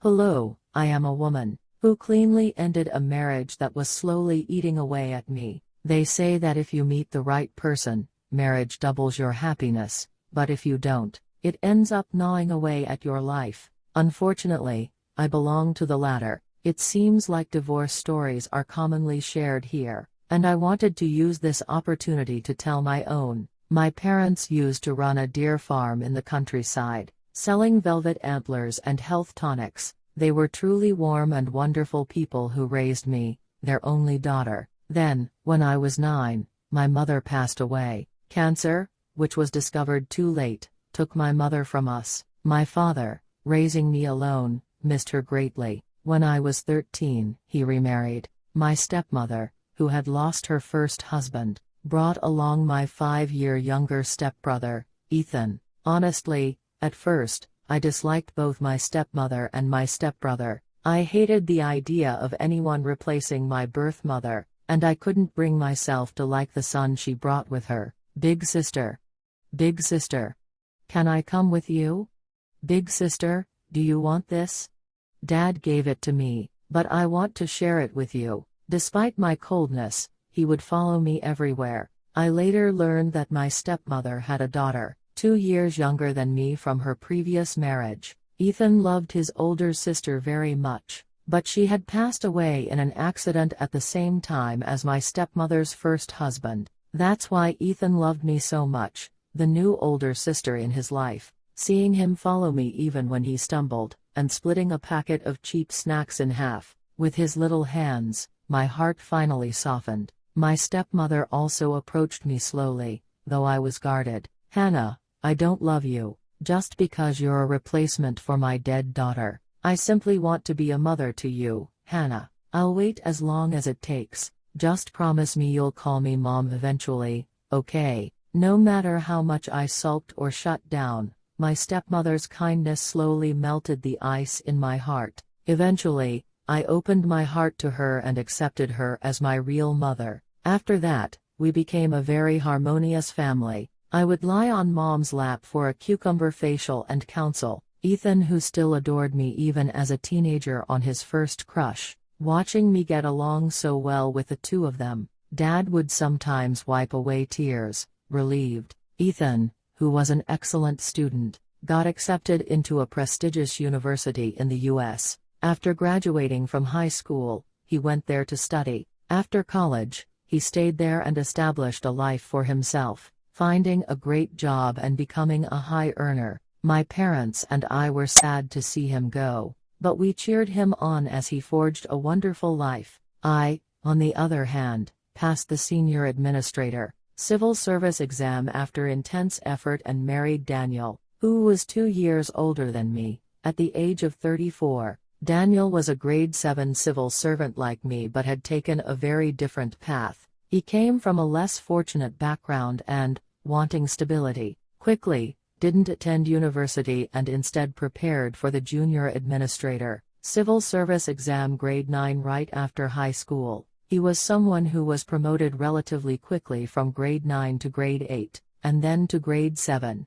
Hello, I am a woman who cleanly ended a marriage that was slowly eating away at me. They say that if you meet the right person, marriage doubles your happiness, but if you don't, it ends up gnawing away at your life. Unfortunately, I belong to the latter. It seems like divorce stories are commonly shared here, and I wanted to use this opportunity to tell my own. My parents used to run a deer farm in the countryside, selling velvet antlers and health tonics. They were truly warm and wonderful people who raised me, their only daughter. Then, when I was 9, my mother passed away. Cancer, which was discovered too late, took my mother from us. My father, raising me alone, missed her greatly. When I was 13, he remarried. My stepmother, who had lost her first husband, brought along my 5-year younger stepbrother, Ethan. Honestly, at first, I disliked both my stepmother and my stepbrother. I hated the idea of anyone replacing my birth mother, and I couldn't bring myself to like the son she brought with her. Big sister. Big sister. Can I come with you? Big sister, do you want this? Dad gave it to me, but I want to share it with you. Despite my coldness, he would follow me everywhere. I later learned that my stepmother had a daughter, 2 years younger than me from her previous marriage. Ethan loved his older sister very much, but she had passed away in an accident at the same time as my stepmother's first husband. That's why Ethan loved me so much, the new older sister in his life. Seeing him follow me even when he stumbled, and splitting a packet of cheap snacks in half, with his little hands, my heart finally softened. My stepmother also approached me slowly, though I was guarded. Hannah, I don't love you, just because you're a replacement for my dead daughter. I simply want to be a mother to you, Hannah. I'll wait as long as it takes. Just promise me you'll call me Mom eventually, okay? No matter how much I sulked or shut down, my stepmother's kindness slowly melted the ice in my heart. Eventually, I opened my heart to her and accepted her as my real mother. After that, we became a very harmonious family. I would lie on Mom's lap for a cucumber facial and counsel Ethan, who still adored me even as a teenager, on his first crush. Watching me get along so well with the two of them, Dad would sometimes wipe away tears, relieved. Ethan, who was an excellent student, got accepted into a prestigious university in the U.S. After graduating from high school, he went there to study. After college, he stayed there and established a life for himself, finding a great job and becoming a high earner. My parents and I were sad to see him go, but we cheered him on as he forged a wonderful life. I, on the other hand, passed the senior administrator civil service exam after intense effort and married Daniel, who was 2 years older than me, at the age of 34. Daniel was a grade 7 civil servant like me but had taken a very different path. He came from a less fortunate background and, wanting stability, quickly didn't attend university and instead prepared for the junior administrator civil service exam grade 9 right after high school. He was someone who was promoted relatively quickly from grade 9 to grade 8, and then to grade 7.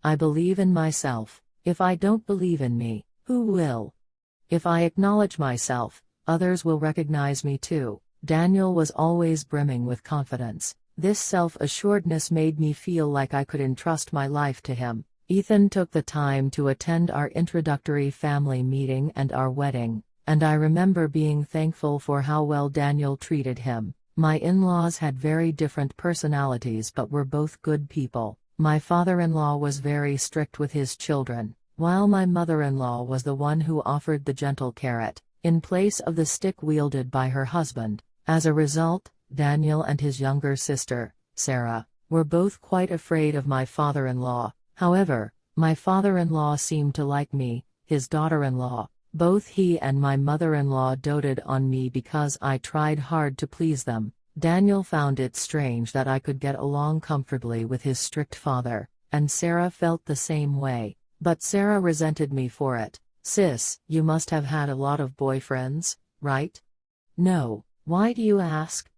I believe in myself. If I don't believe in me, who will? If I acknowledge myself, others will recognize me too. Daniel was always brimming with confidence. This self-assuredness made me feel like I could entrust my life to him. Ethan took the time to attend our introductory family meeting and our wedding, and I remember being thankful for how well Daniel treated him. My in-laws had very different personalities but were both good people. My father-in-law was very strict with his children, while my mother-in-law was the one who offered the gentle carrot, in place of the stick wielded by her husband. As a result, Daniel and his younger sister, Sarah, were both quite afraid of my father-in-law. However, my father-in-law seemed to like me, his daughter-in-law. Both he and my mother-in-law doted on me because I tried hard to please them. Daniel found it strange that I could get along comfortably with his strict father, and Sarah felt the same way. But Sarah resented me for it. Sis, you must have had a lot of boyfriends, right? No. Why do you ask?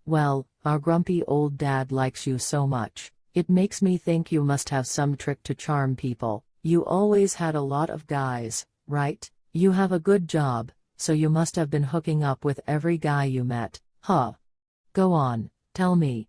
Well, our grumpy old dad likes you so much. It makes me think you must have some trick to charm people. You always had a lot of guys, right? You have a good job, so you must have been hooking up with every guy you met, huh? Go on, tell me.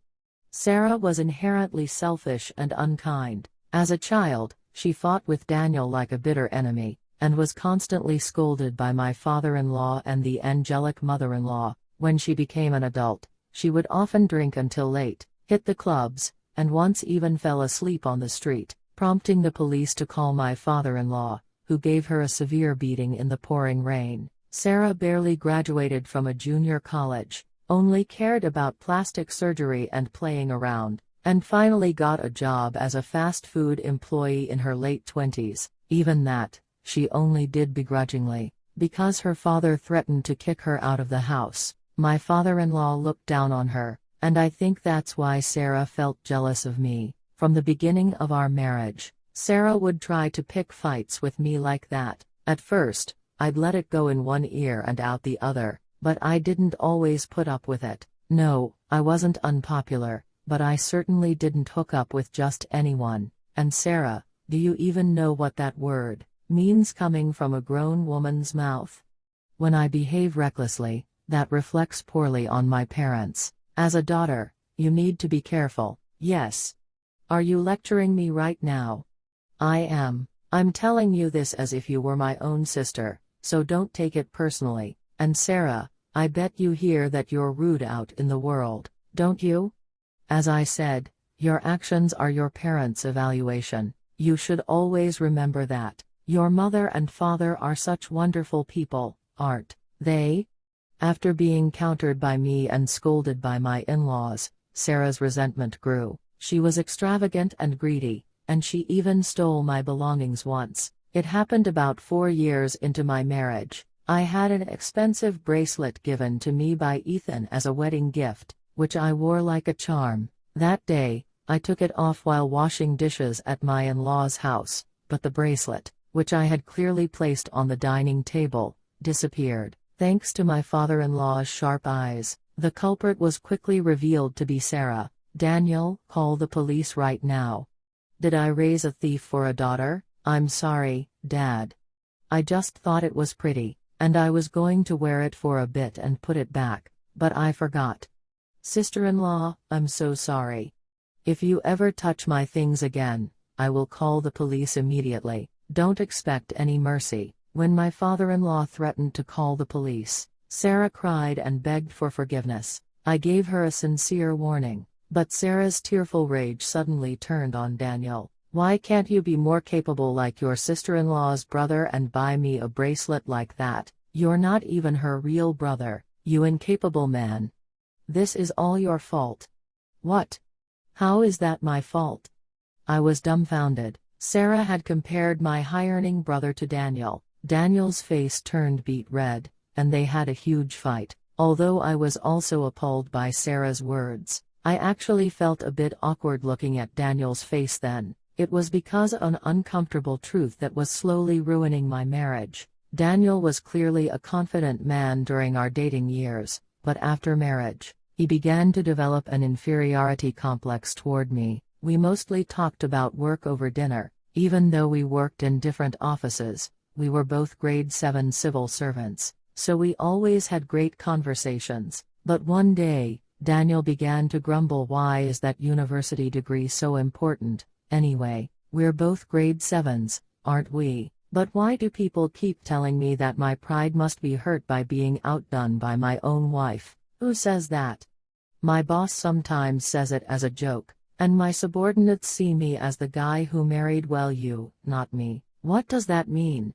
Sarah was inherently selfish and unkind. As a child, she fought with Daniel like a bitter enemy, and was constantly scolded by my father-in-law and the angelic mother-in-law. When she became an adult, she would often drink until late, hit the clubs, and once even fell asleep on the street, prompting the police to call my father-in-law, who gave her a severe beating in the pouring rain. Sarah barely graduated from a junior college, only cared about plastic surgery and playing around, and finally got a job as a fast food employee in her late 20s. Even that, she only did begrudgingly, because her father threatened to kick her out of the house. My father-in-law looked down on her, and I think that's why Sarah felt jealous of me. From the beginning of our marriage, Sarah would try to pick fights with me like that. At first, I'd let it go in one ear and out the other, but I didn't always put up with it. No, I wasn't unpopular, but I certainly didn't hook up with just anyone. And Sarah, do you even know what that word means coming from a grown woman's mouth? When I behave recklessly, that reflects poorly on my parents. As a daughter, you need to be careful. Yes. Are you lecturing me right now? I am. I'm telling you this as if you were my own sister, so don't take it personally. And Sarah, I bet you hear that you're rude out in the world, don't you? As I said, your actions are your parents' evaluation. You should always remember that. Your mother and father are such wonderful people, aren't they? After being countered by me and scolded by my in-laws, Sarah's resentment grew. She was extravagant and greedy, and she even stole my belongings once. It happened about 4 years into my marriage. I had an expensive bracelet given to me by Ethan as a wedding gift, which I wore like a charm. That day, I took it off while washing dishes at my in-laws' house, but the bracelet, which I had clearly placed on the dining table, disappeared. Thanks to my father-in-law's sharp eyes, the culprit was quickly revealed to be Sarah. Daniel, call the police right now. Did I raise a thief for a daughter? I'm sorry, Dad. I just thought it was pretty, and I was going to wear it for a bit and put it back, but I forgot. Sister-in-law, I'm so sorry. If you ever touch my things again, I will call the police immediately. Don't expect any mercy. When my father-in-law threatened to call the police, Sarah cried and begged for forgiveness. I gave her a sincere warning, but Sarah's tearful rage suddenly turned on Daniel. Why can't you be more capable like your sister-in-law's brother and buy me a bracelet like that? You're not even her real brother, you incapable man. This is all your fault. What? How is that my fault? I was dumbfounded. Sarah had compared my high-earning brother to Daniel. Daniel's face turned beet red, and they had a huge fight. Although I was also appalled by Sarah's words, I actually felt a bit awkward looking at Daniel's face then. It was because of an uncomfortable truth that was slowly ruining my marriage. Daniel was clearly a confident man during our dating years, but after marriage, he began to develop an inferiority complex toward me. We mostly talked about work over dinner. Even though we worked in different offices, we were both grade 7 civil servants, so we always had great conversations. But one day, Daniel began to grumble. Why is that university degree so important? Anyway, we're both grade 7s, aren't we? But why do people keep telling me that my pride must be hurt by being outdone by my own wife? Who says that? My boss sometimes says it as a joke, and my subordinates see me as the guy who married well you, not me. What does that mean?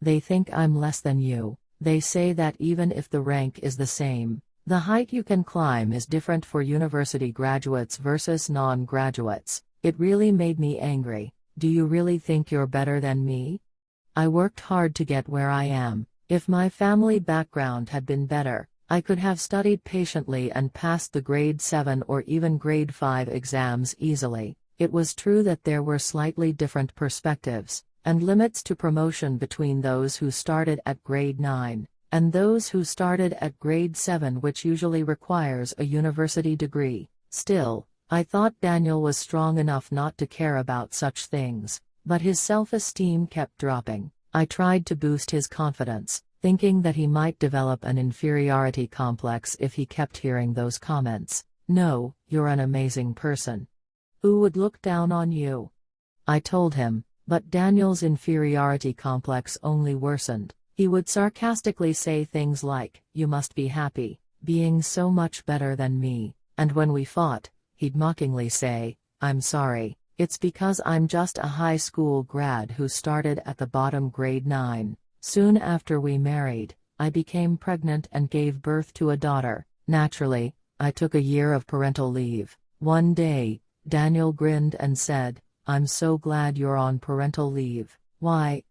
They think I'm less than you. They say that even if the rank is the same, the height you can climb is different for university graduates versus non-graduates. It really made me angry. Do you really think you're better than me? I worked hard to get where I am. If my family background had been better, I could have studied patiently and passed the grade 7 or even grade 5 exams easily. It was true that there were slightly different perspectives and limits to promotion between those who started at grade 9 and those who started at grade 7, which usually requires a university degree. Still, I thought Daniel was strong enough not to care about such things, but his self-esteem kept dropping. I tried to boost his confidence, thinking that he might develop an inferiority complex if he kept hearing those comments. "No, you're an amazing person. Who would look down on you?" I told him, but Daniel's inferiority complex only worsened. He would sarcastically say things like, "You must be happy, being so much better than me," and when we fought, he'd mockingly say, "I'm sorry, it's because I'm just a high school grad who started at the bottom grade 9. Soon after we married, I became pregnant and gave birth to a daughter. Naturally, I took a year of parental leave. One day, Daniel grinned and said, "I'm so glad you're on parental leave." "Why?"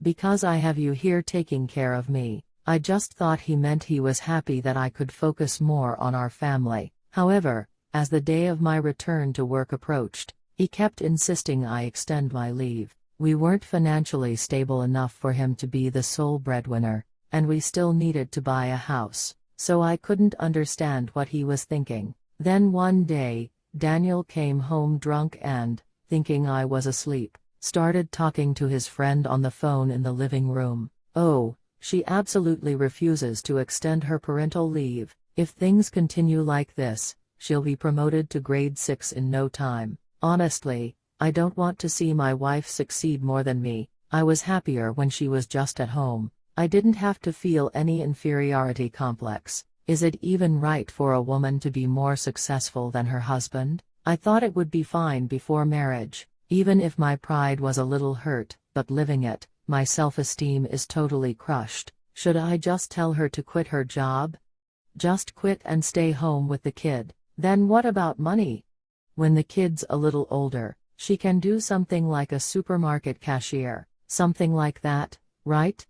"Because I have you here taking care of me." I just thought he meant he was happy that I could focus more on our family. However, as the day of my return to work approached, he kept insisting I extend my leave. We weren't financially stable enough for him to be the sole breadwinner, and we still needed to buy a house, so I couldn't understand what he was thinking. Then one day, Daniel came home drunk and, thinking I was asleep, started talking to his friend on the phone in the living room. "Oh, she absolutely refuses to extend her parental leave. If things continue like this, she'll be promoted to grade 6 in no time. Honestly, I don't want to see my wife succeed more than me. I was happier when she was just at home. I didn't have to feel any inferiority complex. Is it even right for a woman to be more successful than her husband? I thought it would be fine before marriage, even if my pride was a little hurt, but living it, my self-esteem is totally crushed. Should I just tell her to quit her job? Just quit and stay home with the kid. Then what about money? When the kid's a little older, she can do something like a supermarket cashier, something like that, right?"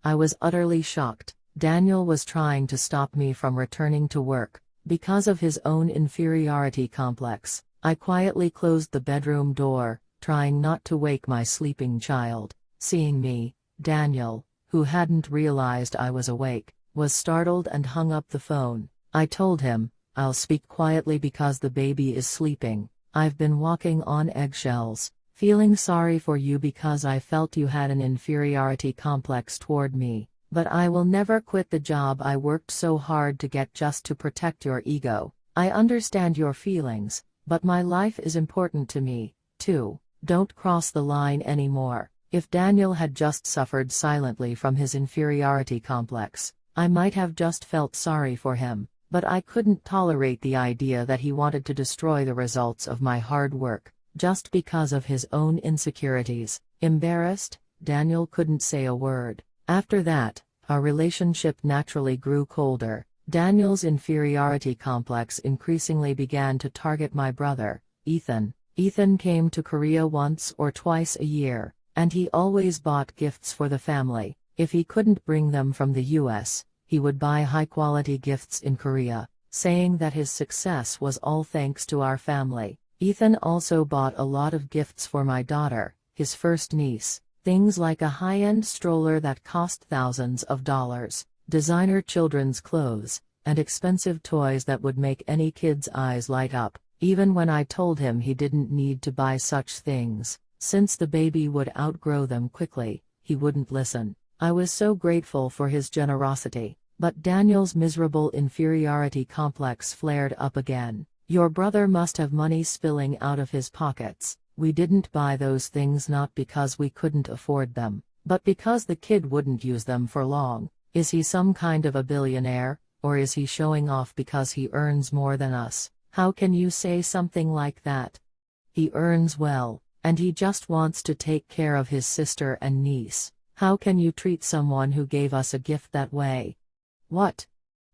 I was utterly shocked. Daniel was trying to stop me from returning to work, because of his own inferiority complex. I quietly closed the bedroom door, trying not to wake my sleeping child. Seeing me, Daniel, who hadn't realized I was awake, was startled and hung up the phone. I told him, "I'll speak quietly because the baby is sleeping. I've been walking on eggshells, feeling sorry for you because I felt you had an inferiority complex toward me, but I will never quit the job I worked so hard to get just to protect your ego. I understand your feelings, but my life is important to me, too. Don't cross the line anymore." If Daniel had just suffered silently from his inferiority complex, I might have just felt sorry for him, but I couldn't tolerate the idea that he wanted to destroy the results of my hard work, just because of his own insecurities. Embarrassed, Daniel couldn't say a word. After that, our relationship naturally grew colder. Daniel's inferiority complex increasingly began to target my brother, Ethan. Ethan came to Korea once or twice a year, and he always bought gifts for the family. If he couldn't bring them from the US, he would buy high-quality gifts in Korea, saying that his success was all thanks to our family. Ethan also bought a lot of gifts for my daughter, his first niece, things like a high-end stroller that cost thousands of dollars, designer children's clothes, and expensive toys that would make any kid's eyes light up. Even when I told him he didn't need to buy such things, since the baby would outgrow them quickly, he wouldn't listen. I was so grateful for his generosity, but Daniel's miserable inferiority complex flared up again. "Your brother must have money spilling out of his pockets. We didn't buy those things not because we couldn't afford them, but because the kid wouldn't use them for long. Is he some kind of a billionaire, or is he showing off because he earns more than us? How can you say something like that? He earns well, and he just wants to take care of his sister and niece. How can you treat someone who gave us a gift that way?" "What?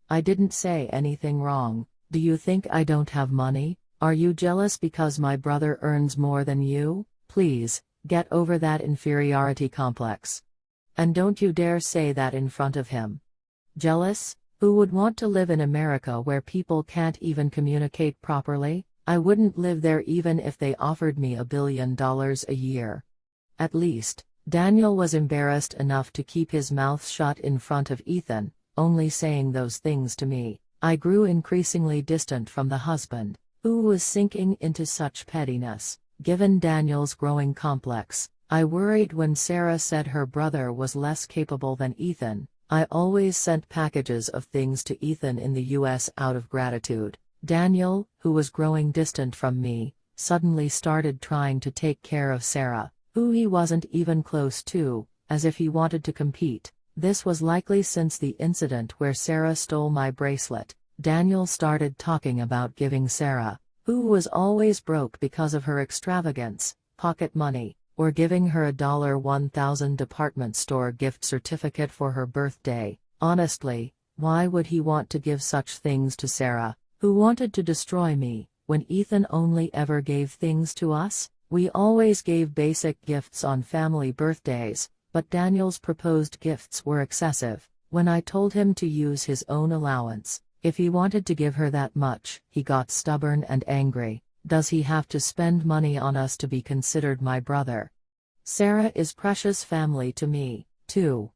I didn't say anything wrong. Do you think I don't have money? Are you jealous because my brother earns more than you? Please, get over that inferiority complex. And don't you dare say that in front of him." "Jealous? Who would want to live in America where people can't even communicate properly? I wouldn't live there even if they offered me $1 billion a year." At least, Daniel was embarrassed enough to keep his mouth shut in front of Ethan, only saying those things to me. I grew increasingly distant from the husband, who was sinking into such pettiness. Given Daniel's growing complex, I worried when Sarah said her brother was less capable than Ethan. I always sent packages of things to Ethan in the US out of gratitude. Daniel, who was growing distant from me, suddenly started trying to take care of Sarah, who he wasn't even close to, as if he wanted to compete. This was likely since the incident where Sarah stole my bracelet. Daniel started talking about giving Sarah, who was always broke because of her extravagance, pocket money, or giving her a $1,000 department store gift certificate for her birthday. Honestly, why would he want to give such things to Sarah, who wanted to destroy me, when Ethan only ever gave things to us? We always gave basic gifts on family birthdays, but Daniel's proposed gifts were excessive. When I told him to use his own allowance, if he wanted to give her that much, he got stubborn and angry. Does he have to spend money on us to be considered my brother? Sarah is precious family to me, too.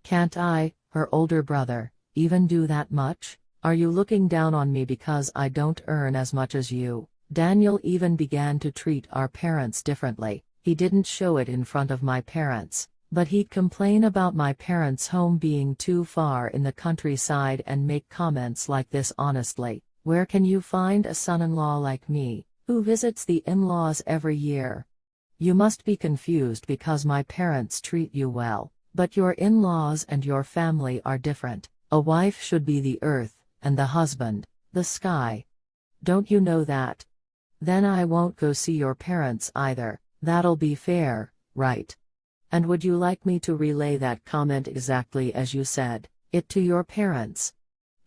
Can't I, her older brother, even do that much? Are you looking down on me because I don't earn as much as you? Daniel even began to treat our parents differently. He didn't show it in front of my parents, but he'd complain about my parents' home being too far in the countryside and make comments like this. Honestly, where can you find a son-in-law like me, who visits the in-laws every year? You must be confused because my parents treat you well, but your in-laws and your family are different. A wife should be the earth, and the husband, the sky. Don't you know that? Then I won't go see your parents either. That'll be fair, right? And would you like me to relay that comment exactly as you said it to your parents?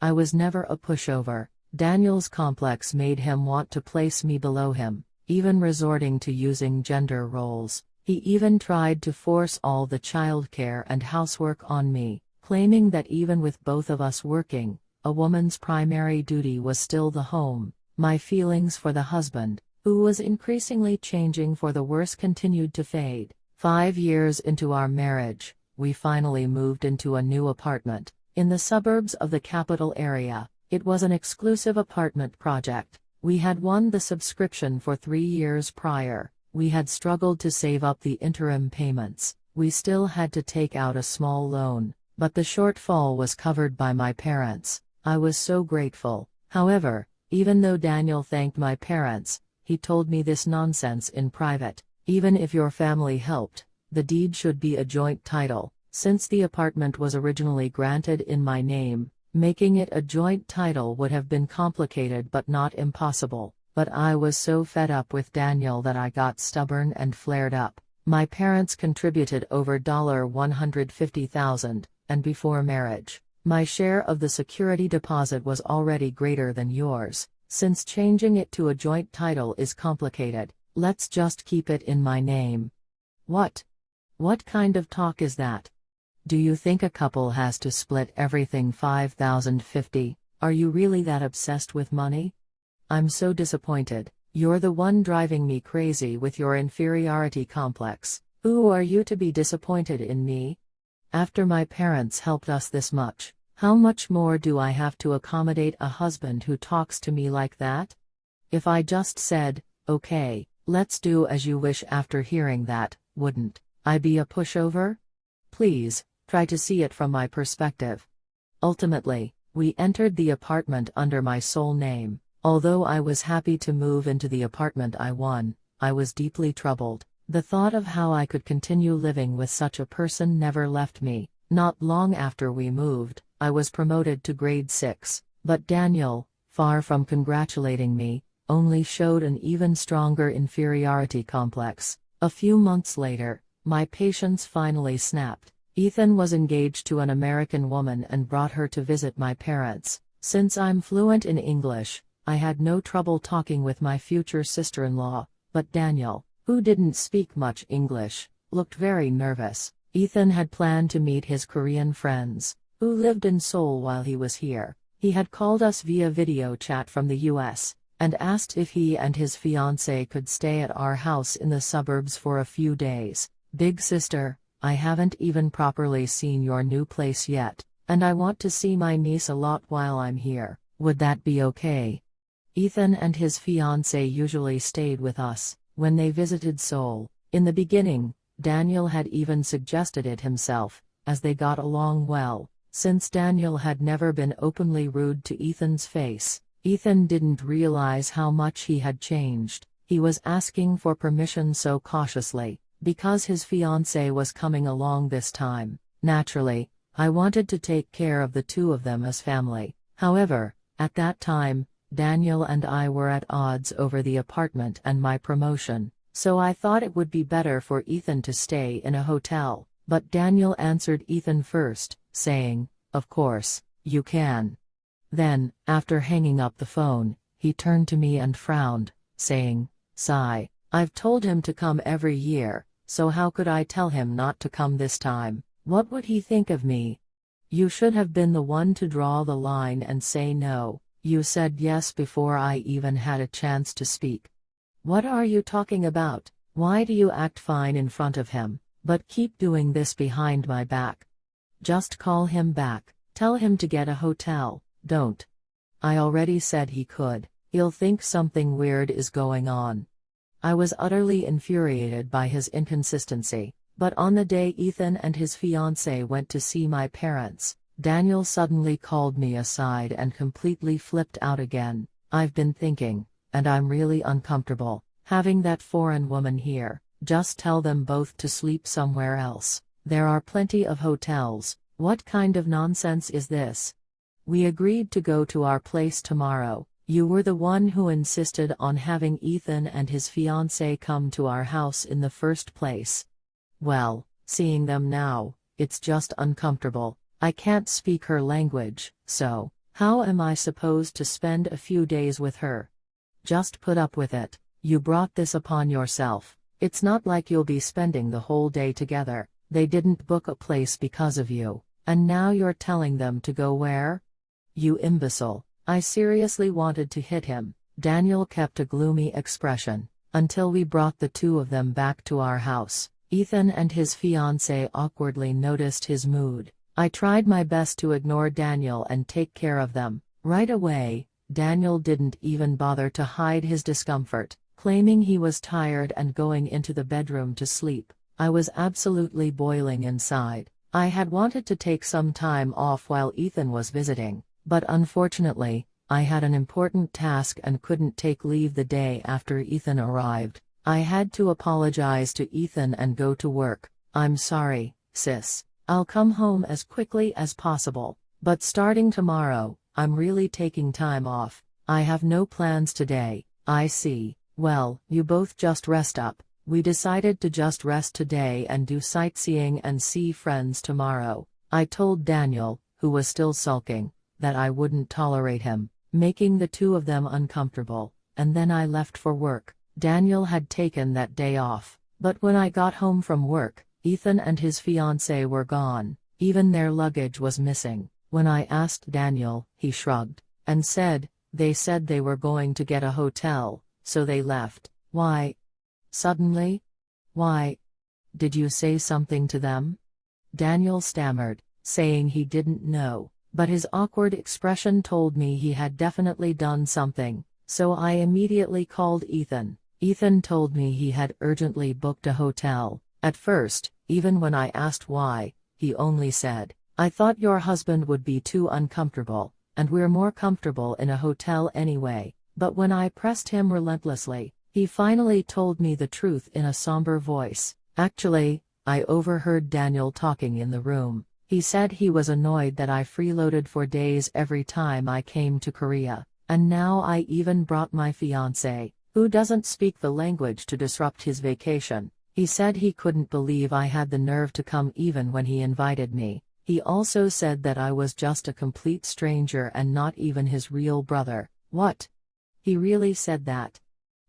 I was never a pushover. Daniel's complex made him want to place me below him, even resorting to using gender roles. He even tried to force all the childcare and housework on me, claiming that even with both of us working, a woman's primary duty was still the home. My feelings for the husband, who was increasingly changing for the worse, continued to fade. 5 years into our marriage, we finally moved into a new apartment, in the suburbs of the capital area. It was an exclusive apartment project. We had won the subscription for 3 years prior. We had struggled to save up the interim payments. We still had to take out a small loan, but the shortfall was covered by my parents. I was so grateful. However, even though Daniel thanked my parents, he told me this nonsense in private. Even if your family helped, the deed should be a joint title. Since the apartment was originally granted in my name, making it a joint title would have been complicated but not impossible. But I was so fed up with Daniel that I got stubborn and flared up. My parents contributed over $150,000, and before marriage, my share of the security deposit was already greater than yours. Since changing it to a joint title is complicated, let's just keep it in my name. What? What kind of talk is that? Do you think a couple has to split everything 50-50? Are you really that obsessed with money? I'm so disappointed. You're the one driving me crazy with your inferiority complex. Who are you to be disappointed in me? After my parents helped us this much, how much more do I have to accommodate a husband who talks to me like that? If I just said, okay, let's do as you wish after hearing that, wouldn't I be a pushover? Please, try to see it from my perspective. Ultimately, we entered the apartment under my sole name. Although I was happy to move into the apartment I won, I was deeply troubled. The thought of how I could continue living with such a person never left me. Not long after we moved, I was promoted to grade 6, but Daniel, far from congratulating me, only showed an even stronger inferiority complex. A few months later, my patience finally snapped. Ethan was engaged to an American woman and brought her to visit my parents. Since I'm fluent in English, I had no trouble talking with my future sister-in-law, but Daniel, who didn't speak much English, looked very nervous. Ethan had planned to meet his Korean friends, who lived in Seoul while he was here. He had called us via video chat from the US, and asked if he and his fiancée could stay at our house in the suburbs for a few days. Big sister, I haven't even properly seen your new place yet, and I want to see my niece a lot while I'm here. Would that be okay? Ethan and his fiancée usually stayed with us when they visited Seoul. In the beginning, Daniel had even suggested it himself, as they got along well. Since Daniel had never been openly rude to Ethan's face, Ethan didn't realize how much he had changed. He was asking for permission so cautiously, because his fiancée was coming along this time. Naturally, I wanted to take care of the two of them as family. However, at that time, Daniel and I were at odds over the apartment and my promotion, so I thought it would be better for Ethan to stay in a hotel. But Daniel answered Ethan first, saying, "Of course, you can." Then, after hanging up the phone, he turned to me and frowned, saying, "Sigh, I've told him to come every year, so how could I tell him not to come this time? What would he think of me? You should have been the one to draw the line and say no. You said yes before I even had a chance to speak." "What are you talking about? Why do you act fine in front of him, but keep doing this behind my back? Just call him back, tell him to get a hotel, don't." "I already said he could. He'll think something weird is going on." I was utterly infuriated by his inconsistency, but on the day Ethan and his fiancée went to see my parents, Daniel suddenly called me aside and completely flipped out again. "I've been thinking, and I'm really uncomfortable having that foreign woman here. Just tell them both to sleep somewhere else. There are plenty of hotels. What kind of nonsense is this? We agreed to go to our place tomorrow. You were the one who insisted on having Ethan and his fiancée come to our house in the first place." "Well, seeing them now, it's just uncomfortable. I can't speak her language, so how am I supposed to spend a few days with her? Just put up with it. You brought this upon yourself. It's not like you'll be spending the whole day together. They didn't book a place because of you, and now you're telling them to go where? You imbecile." I seriously wanted to hit him. Daniel kept a gloomy expression until we brought the two of them back to our house. Ethan and his fiancée awkwardly noticed his mood. I tried my best to ignore Daniel and take care of them. Right away, Daniel didn't even bother to hide his discomfort, claiming he was tired and going into the bedroom to sleep. I was absolutely boiling inside. I had wanted to take some time off while Ethan was visiting, but unfortunately, I had an important task and couldn't take leave the day after Ethan arrived. I had to apologize to Ethan and go to work. "I'm sorry, sis. I'll come home as quickly as possible, but starting tomorrow, I'm really taking time off. I have no plans today." "I see. Well, you both just rest up. We decided to just rest today and do sightseeing and see friends tomorrow." I told Daniel, who was still sulking, that I wouldn't tolerate him making the two of them uncomfortable, and then I left for work. Daniel had taken that day off, but when I got home from work, Ethan and his fiancée were gone. Even their luggage was missing. When I asked Daniel, he shrugged and said, "They said they were going to get a hotel, so they left." "Why? Suddenly? Why? Did you say something to them?" Daniel stammered, saying he didn't know, but his awkward expression told me he had definitely done something, so I immediately called Ethan. Ethan told me he had urgently booked a hotel. At first, even when I asked why, he only said, "I thought your husband would be too uncomfortable, and we're more comfortable in a hotel anyway." But when I pressed him relentlessly, he finally told me the truth in a somber voice. Actually, I overheard Daniel talking in the room. He said he was annoyed that I freeloaded for days every time I came to Korea, and now I even brought my fiancé, who doesn't speak the language, to disrupt his vacation. He said he couldn't believe I had the nerve to come even when he invited me. He also said that I was just a complete stranger and not even his real brother. What? He really said that?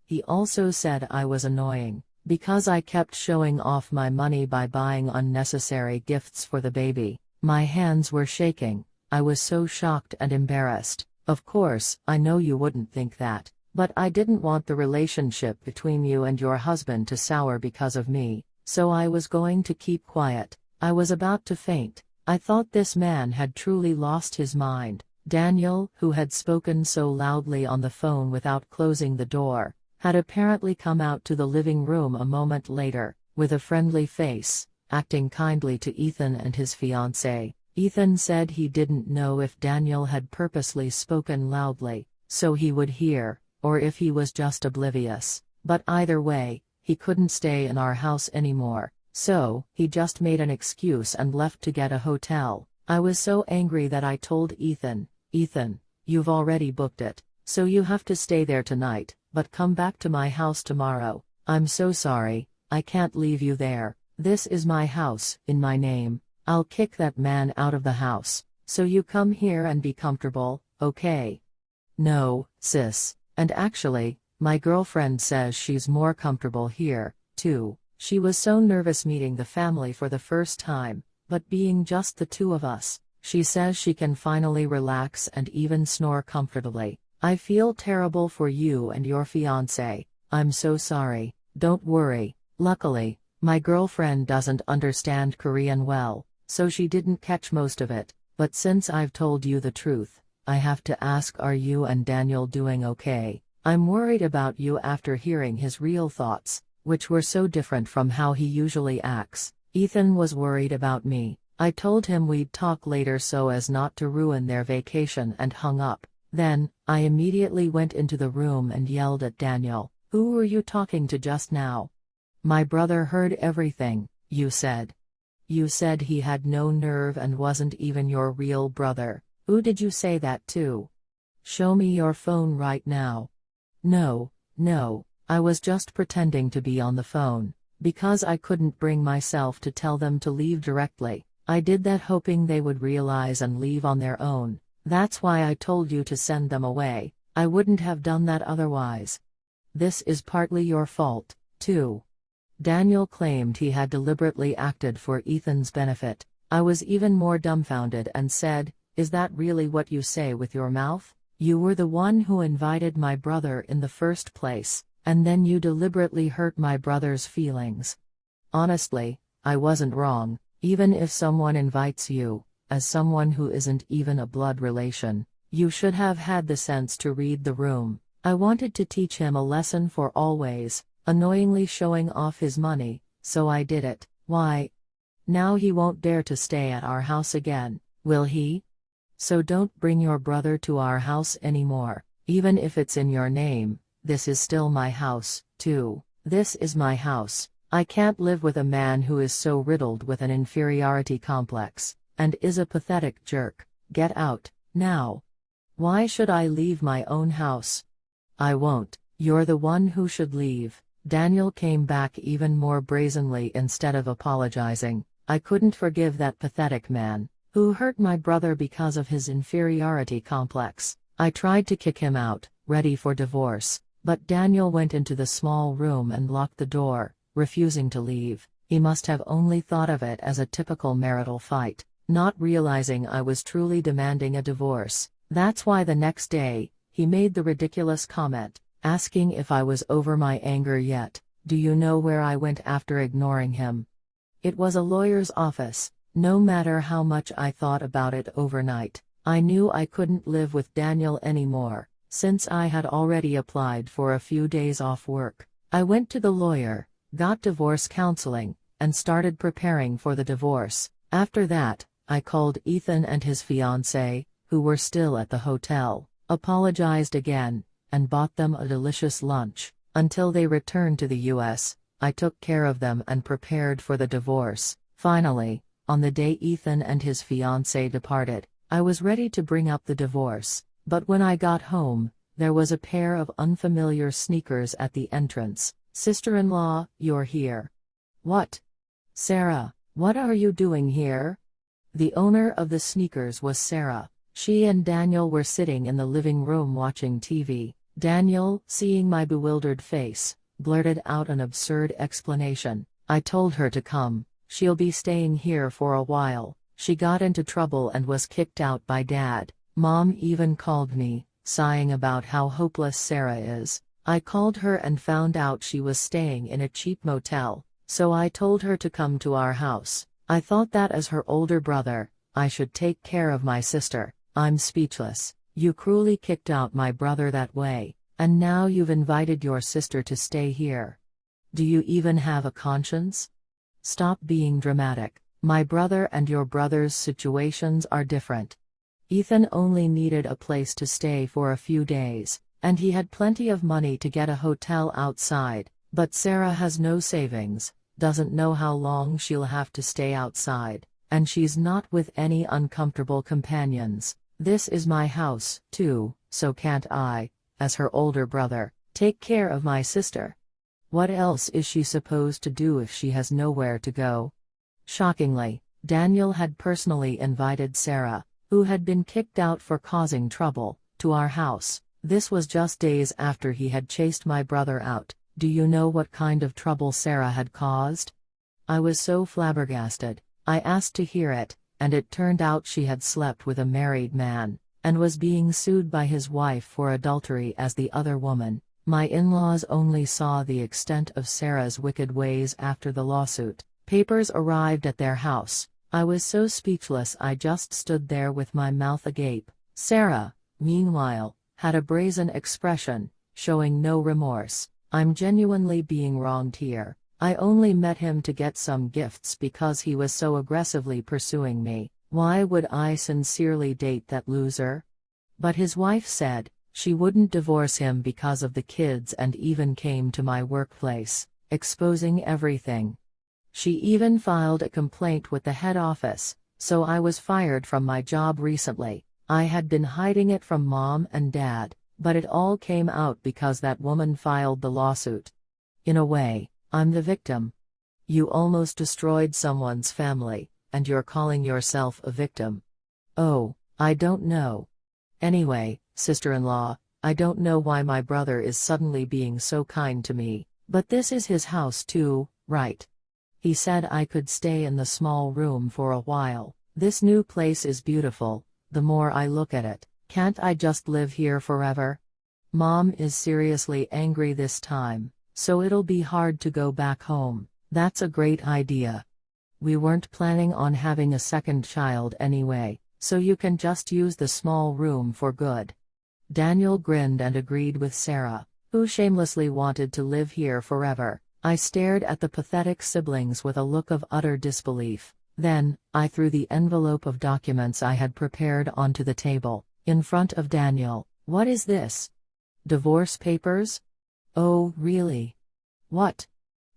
He also said I was annoying because I kept showing off my money by buying unnecessary gifts for the baby. My hands were shaking. I was so shocked and embarrassed. Of course, I know you wouldn't think that, but I didn't want the relationship between you and your husband to sour because of me, so I was going to keep quiet. I was about to faint. I thought this man had truly lost his mind. Daniel, who had spoken so loudly on the phone without closing the door, had apparently come out to the living room a moment later. with a friendly face, acting kindly to Ethan and his fiancée. Ethan said he didn't know if Daniel had purposely spoken loudly, so he would hear, or if he was just oblivious. But either way, he couldn't stay in our house anymore, so he just made an excuse and left to get a hotel. I was so angry that I told Ethan, "Ethan, you've already booked it, so you have to stay there tonight, but come back to my house tomorrow." "I'm so sorry, I can't leave you there. This is my house, in my name. I'll kick that man out of the house, so you come here and be comfortable, okay?" "No, sis, and actually, my girlfriend says she's more comfortable here, too." She was so nervous meeting the family for the first time, but being just the two of us, she says she can finally relax and even snore comfortably. "I feel terrible for you and your fiancé. I'm so sorry." "Don't worry. Luckily, my girlfriend doesn't understand Korean well, so she didn't catch most of it, but since I've told you the truth, I have to ask, are you and Daniel doing okay? I'm worried about you." After hearing his real thoughts, which were so different from how he usually acts, Ethan was worried about me. I told him we'd talk later so as not to ruin their vacation and hung up. Then, I immediately went into the room and yelled at Daniel, "Who were you talking to just now? My brother heard everything, you said. You said he had no nerve and wasn't even your real brother. Who did you say that to? Show me your phone right now." No, I was just pretending to be on the phone, because I couldn't bring myself to tell them to leave directly. I did that hoping they would realize and leave on their own. That's why I told you to send them away. I wouldn't have done that otherwise. This is partly your fault, too. Daniel claimed he had deliberately acted for Ethan's benefit. I was even more dumbfounded and said, "Is that really what you say with your mouth? You were the one who invited my brother in the first place, and then you deliberately hurt my brother's feelings." Honestly, I wasn't wrong. Even if someone invites you, as someone who isn't even a blood relation, you should have had the sense to read the room. I wanted to teach him a lesson for always, annoyingly showing off his money, so I did it. Why? Now he won't dare to stay at our house again, will he? So don't bring your brother to our house anymore. Even if it's in your name, this is still my house, too. This is my house. I can't live with a man who is so riddled with an inferiority complex, and is a pathetic jerk. Get out, now. Why should I leave my own house? I won't. You're the one who should leave. Daniel came back even more brazenly instead of apologizing. I couldn't forgive that pathetic man, who hurt my brother because of his inferiority complex. I tried to kick him out, ready for divorce, but Daniel went into the small room and locked the door, refusing to leave. He must have only thought of it as a typical marital fight, not realizing I was truly demanding a divorce. That's why the next day, he made the ridiculous comment, asking if I was over my anger yet. Do you know where I went after ignoring him? It was a lawyer's office. No matter how much I thought about it overnight, I knew I couldn't live with Daniel anymore, since I had already applied for a few days off work. I went to the lawyer, got divorce counseling, and started preparing for the divorce. After that, I called Ethan and his fiancée, who were still at the hotel, apologized again, and bought them a delicious lunch. Until they returned to the US, I took care of them and prepared for the divorce. Finally, on the day Ethan and his fiancée departed, I was ready to bring up the divorce, but when I got home, there was a pair of unfamiliar sneakers at the entrance. "Sister-in-law, you're here." "What? Sarah, what are you doing here?" The owner of the sneakers was Sarah. She and Daniel were sitting in the living room watching TV. Daniel, seeing my bewildered face, blurted out an absurd explanation. "I told her to come. She'll be staying here for a while. She got into trouble and was kicked out by Dad. Mom even called me, sighing about how hopeless Sarah is. I called her and found out she was staying in a cheap motel, so I told her to come to our house. I thought that as her older brother, I should take care of my sister." I'm speechless. You cruelly kicked out my brother that way, and now you've invited your sister to stay here. Do you even have a conscience? Stop being dramatic. My brother and your brother's situations are different. Ethan only needed a place to stay for a few days, and he had plenty of money to get a hotel outside, but Sarah has no savings, doesn't know how long she'll have to stay outside, and she's not with any uncomfortable companions. This is my house, too, so can't I, as her older brother, take care of my sister? What else is she supposed to do if she has nowhere to go? Shockingly, Daniel had personally invited Sarah, who had been kicked out for causing trouble, to our house. This was just days after he had chased my brother out. Do you know what kind of trouble Sarah had caused? I was so flabbergasted. I asked to hear it, and it turned out she had slept with a married man, and was being sued by his wife for adultery as the other woman. My in-laws only saw the extent of Sarah's wicked ways after the lawsuit. Papers arrived at their house. I was so speechless I just stood there with my mouth agape. Sarah, meanwhile, had a brazen expression, showing no remorse. I'm genuinely being wronged here. I only met him to get some gifts because he was so aggressively pursuing me. Why would I sincerely date that loser? But his wife said she wouldn't divorce him because of the kids and even came to my workplace, exposing everything. She even filed a complaint with the head office, so I was fired from my job recently. I had been hiding it from Mom and Dad, but it all came out because that woman filed the lawsuit. In a way, I'm the victim. You almost destroyed someone's family, and you're calling yourself a victim. Oh, I don't know. Anyway, sister-in-law, I don't know why my brother is suddenly being so kind to me, but this is his house too, right? He said I could stay in the small room for a while. This new place is beautiful. The more I look at it, can't I just live here forever? Mom is seriously angry this time, so it'll be hard to go back home. That's a great idea. We weren't planning on having a second child anyway, so you can just use the small room for good. Daniel grinned and agreed with Sarah, who shamelessly wanted to live here forever. I stared at the pathetic siblings with a look of utter disbelief. Then, I threw the envelope of documents I had prepared onto the table, in front of Daniel. What is this? Divorce papers? Oh, really? What?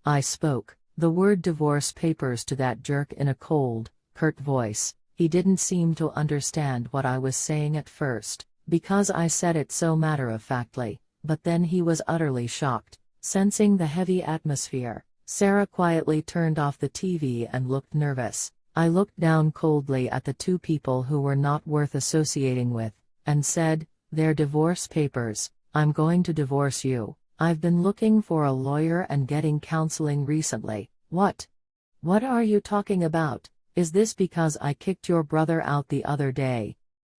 I spoke the word divorce papers to that jerk in a cold, curt voice. He didn't seem to understand what I was saying at first, because I said it so matter-of-factly, but then he was utterly shocked. Sensing the heavy atmosphere, Sarah quietly turned off the TV and looked nervous. I looked down coldly at the two people who were not worth associating with, and said, "They're divorce papers. I'm going to divorce you. I've been looking for a lawyer and getting counseling recently." What? What are you talking about? Is this because I kicked your brother out the other day?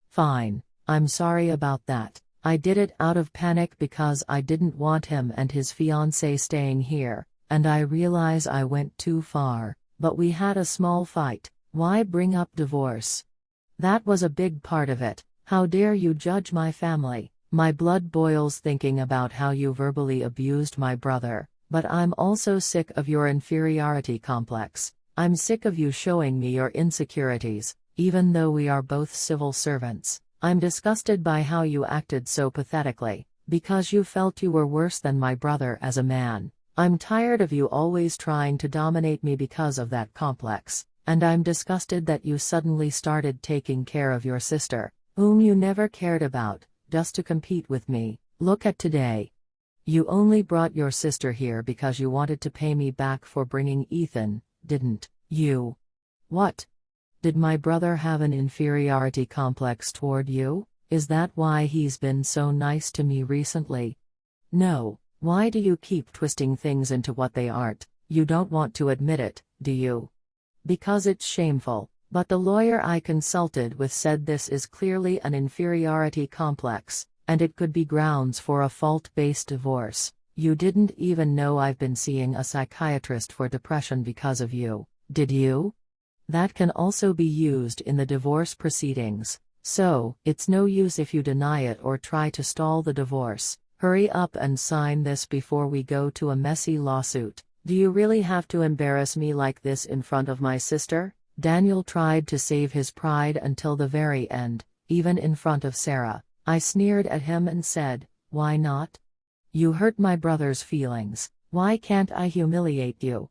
Fine, I'm sorry about that. I did it out of panic because I didn't want him and his fiancée staying here, and I realize I went too far, but we had a small fight. Why bring up divorce? That was a big part of it. How dare you judge my family? My blood boils thinking about how you verbally abused my brother, but I'm also sick of your inferiority complex. I'm sick of you showing me your insecurities, even though we are both civil servants. I'm disgusted by how you acted so pathetically, because you felt you were worse than my brother as a man. I'm tired of you always trying to dominate me because of that complex, and I'm disgusted that you suddenly started taking care of your sister, whom you never cared about, just to compete with me. Look at today. You only brought your sister here because you wanted to pay me back for bringing Ethan, didn't you? What? Did my brother have an inferiority complex toward you? Is that why he's been so nice to me recently? No. Why do you keep twisting things into what they aren't? You don't want to admit it, do you? Because it's shameful. But the lawyer I consulted with said this is clearly an inferiority complex, and it could be grounds for a fault-based divorce. You didn't even know I've been seeing a psychiatrist for depression because of you, did you? That can also be used in the divorce proceedings, so it's no use if you deny it or try to stall the divorce. Hurry up and sign this before we go to a messy lawsuit. Do you really have to embarrass me like this in front of my sister? Daniel tried to save his pride until the very end, even in front of Sarah. I sneered at him and said, "Why not? You hurt my brother's feelings. Why can't I humiliate you?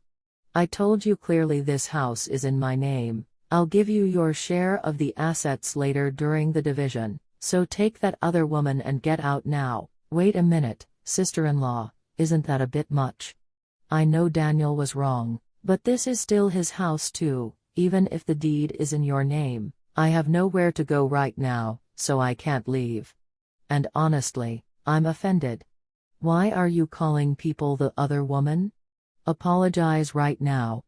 I told you clearly this house is in my name. I'll give you your share of the assets later during the division, so take that other woman and get out now." Wait a minute, sister-in-law, isn't that a bit much? I know Daniel was wrong, but this is still his house too, even if the deed is in your name. I have nowhere to go right now, so I can't leave. And honestly, I'm offended. Why are you calling people the other woman? Apologize right now.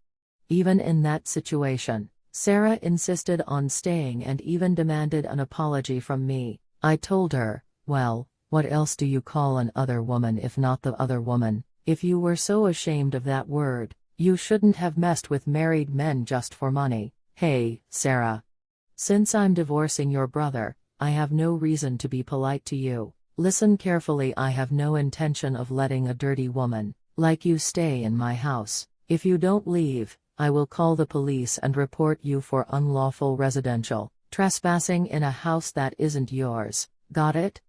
Even in that situation, Sarah insisted on staying and even demanded an apology from me. I told her, well, what else do you call an other woman if not the other woman? If you were so ashamed of that word, you shouldn't have messed with married men just for money. Hey, Sarah. Since I'm divorcing your brother, I have no reason to be polite to you. Listen carefully, I have no intention of letting a dirty woman like you stay in my house. If you don't leave, I will call the police and report you for unlawful residential trespassing in a house that isn't yours. Got it?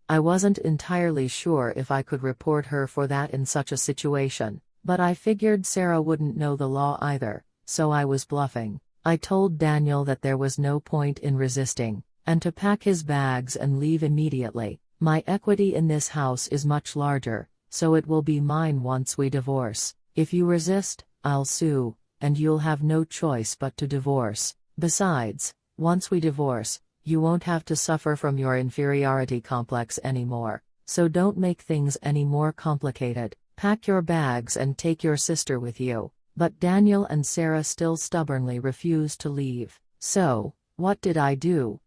I wasn't entirely sure if I could report her for that in such a situation, but I figured Sarah wouldn't know the law either, so I was bluffing. I told Daniel that there was no point in resisting, and to pack his bags and leave immediately. My equity in this house is much larger, so it will be mine once we divorce. If you resist, I'll sue, and you'll have no choice but to divorce. Besides, once we divorce, you won't have to suffer from your inferiority complex anymore, so don't make things any more complicated. Pack your bags and take your sister with you. But Daniel and Sarah still stubbornly refused to leave. So, what did I do?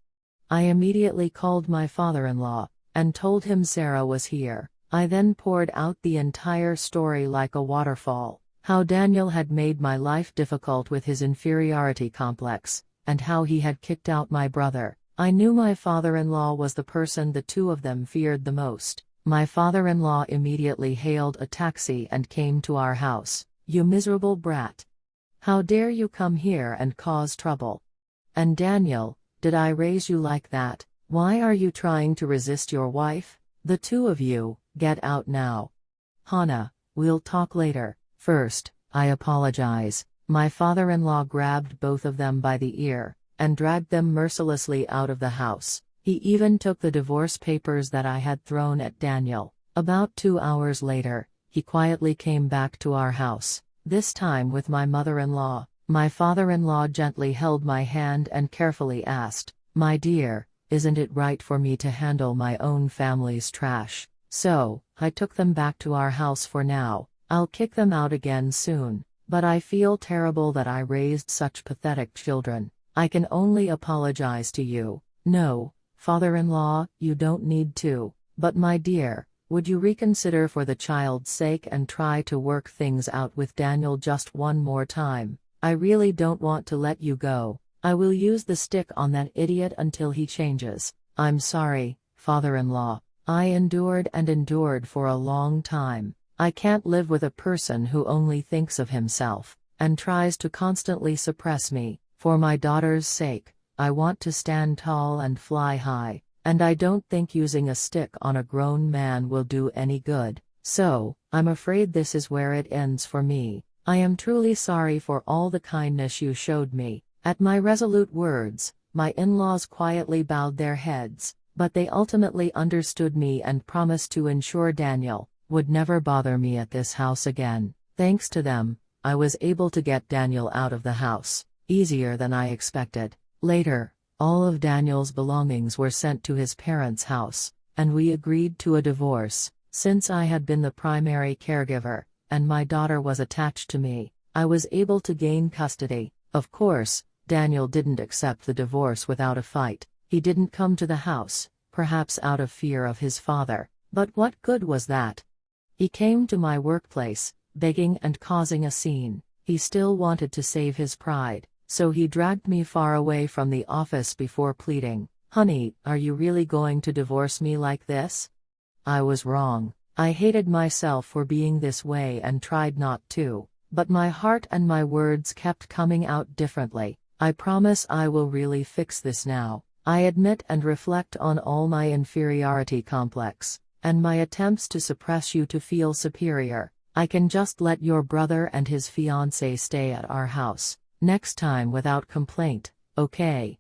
I immediately called my father-in-law, and told him Sarah was here. I then poured out the entire story like a waterfall. How Daniel had made my life difficult with his inferiority complex, and how he had kicked out my brother. I knew my father-in-law was the person the two of them feared the most. My father-in-law immediately hailed a taxi and came to our house. "You miserable brat. How dare you come here and cause trouble? And Daniel, did I raise you like that? Why are you trying to resist your wife? The two of you, get out now. Hannah, we'll talk later. First, I apologize." My father-in-law grabbed both of them by the ear, and dragged them mercilessly out of the house. He even took the divorce papers that I had thrown at Daniel. About 2 hours later, he quietly came back to our house, this time with my mother-in-law. My father-in-law gently held my hand and carefully asked, "My dear, isn't it right for me to handle my own family's trash?" So, I took them back to our house for now. I'll kick them out again soon, but I feel terrible that I raised such pathetic children. I can only apologize to you. No, father-in-law, you don't need to, but my dear, would you reconsider for the child's sake and try to work things out with Daniel just one more time? I really don't want to let you go. I will use the stick on that idiot until he changes. I'm sorry, father-in-law. I endured and endured for a long time. I can't live with a person who only thinks of himself, and tries to constantly suppress me. For my daughter's sake, I want to stand tall and fly high, and I don't think using a stick on a grown man will do any good. So, I'm afraid this is where it ends for me. I am truly sorry for all the kindness you showed me. At my resolute words, my in-laws quietly bowed their heads, but they ultimately understood me and promised to ensure Daniel would never bother me at this house again. Thanks to them, I was able to get Daniel out of the house, easier than I expected. Later, all of Daniel's belongings were sent to his parents' house, and we agreed to a divorce. Since I had been the primary caregiver, and my daughter was attached to me, I was able to gain custody. Of course, Daniel didn't accept the divorce without a fight. He didn't come to the house, perhaps out of fear of his father, but what good was that? He came to my workplace, begging and causing a scene. He still wanted to save his pride, so he dragged me far away from the office before pleading, "Honey, are you really going to divorce me like this?" I was wrong. I hated myself for being this way and tried not to, but my heart and my words kept coming out differently. I promise I will really fix this now. I admit and reflect on all my inferiority complex, and my attempts to suppress you to feel superior. I can just let your brother and his fiancée stay at our house next time without complaint, okay?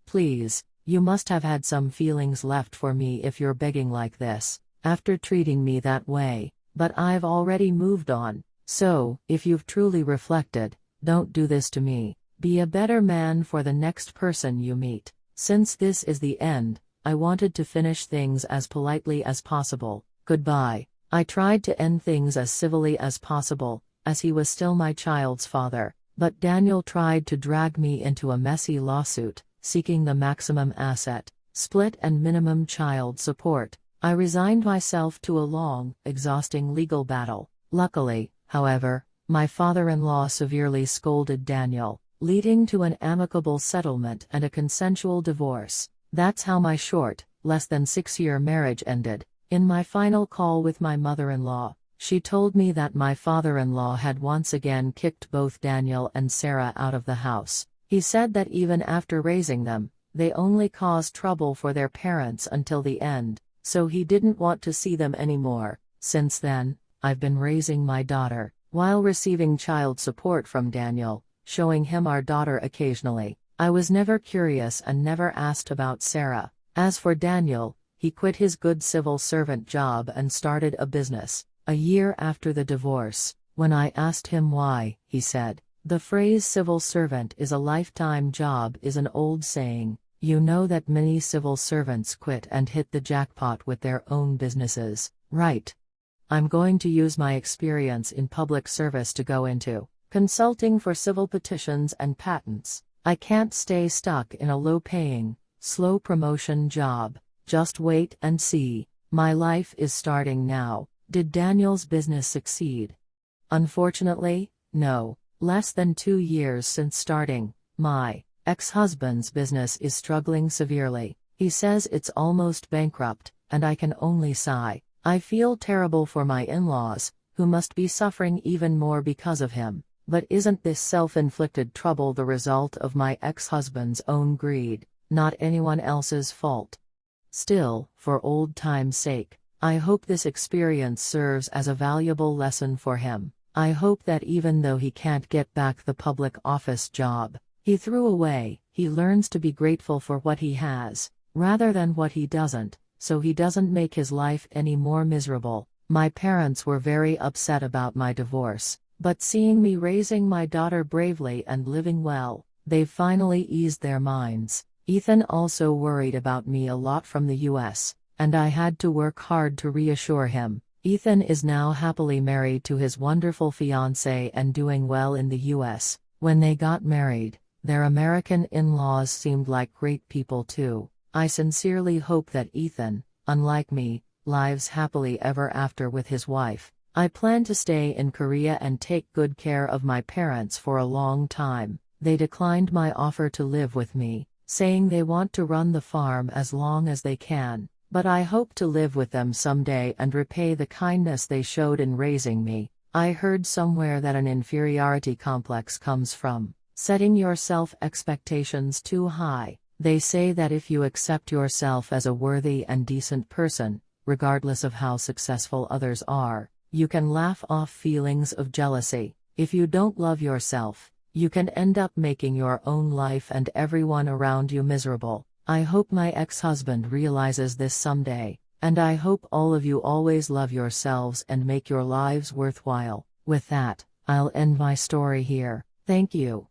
Please, you must have had some feelings left for me if you're begging like this, after treating me that way, but I've already moved on, so, if you've truly reflected, don't do this to me. Be a better man for the next person you meet. Since this is the end, I wanted to finish things as politely as possible. Goodbye. I tried to end things as civilly as possible, as he was still my child's father, but Daniel tried to drag me into a messy lawsuit, seeking the maximum asset, split and minimum child support. I resigned myself to a long, exhausting legal battle. Luckily, however, my father-in-law severely scolded Daniel, leading to an amicable settlement and a consensual divorce. That's how my short, less than 6-year marriage ended. In my final call with my mother-in-law, she told me that my father-in-law had once again kicked both Daniel and Sarah out of the house. He said that even after raising them, they only caused trouble for their parents until the end, so he didn't want to see them anymore. Since then, I've been raising my daughter, while receiving child support from Daniel, showing him our daughter occasionally. I was never curious and never asked about Sarah. As for Daniel, he quit his good civil servant job and started a business. A year after the divorce, when I asked him why, he said, "The phrase civil servant is a lifetime job is an old saying. You know that many civil servants quit and hit the jackpot with their own businesses, right? I'm going to use my experience in public service to go into consulting for civil petitions and patents. I can't stay stuck in a low-paying, slow promotion job. Just wait and see. My life is starting now." Did Daniel's business succeed? Unfortunately, no. Less than 2 years since starting, my ex-husband's business is struggling severely. He says it's almost bankrupt, and I can only sigh. I feel terrible for my in-laws, who must be suffering even more because of him. But isn't this self-inflicted trouble the result of my ex-husband's own greed, not anyone else's fault? Still, for old time's sake, I hope this experience serves as a valuable lesson for him. I hope that even though he can't get back the public office job he threw away, he learns to be grateful for what he has, rather than what he doesn't, so he doesn't make his life any more miserable. My parents were very upset about my divorce, but seeing me raising my daughter bravely and living well, they've finally eased their minds. Ethan also worried about me a lot from the US, and I had to work hard to reassure him. Ethan is now happily married to his wonderful fiancée and doing well in the US. When they got married, their American in-laws seemed like great people too. I sincerely hope that Ethan, unlike me, lives happily ever after with his wife. I plan to stay in Korea and take good care of my parents for a long time. They declined my offer to live with me, saying they want to run the farm as long as they can, but I hope to live with them someday and repay the kindness they showed in raising me. I heard somewhere that an inferiority complex comes from setting your self-expectations too high. They say that if you accept yourself as a worthy and decent person, regardless of how successful others are, you can laugh off feelings of jealousy. If you don't love yourself, you can end up making your own life and everyone around you miserable. I hope my ex-husband realizes this someday, and I hope all of you always love yourselves and make your lives worthwhile. With that, I'll end my story here. Thank you.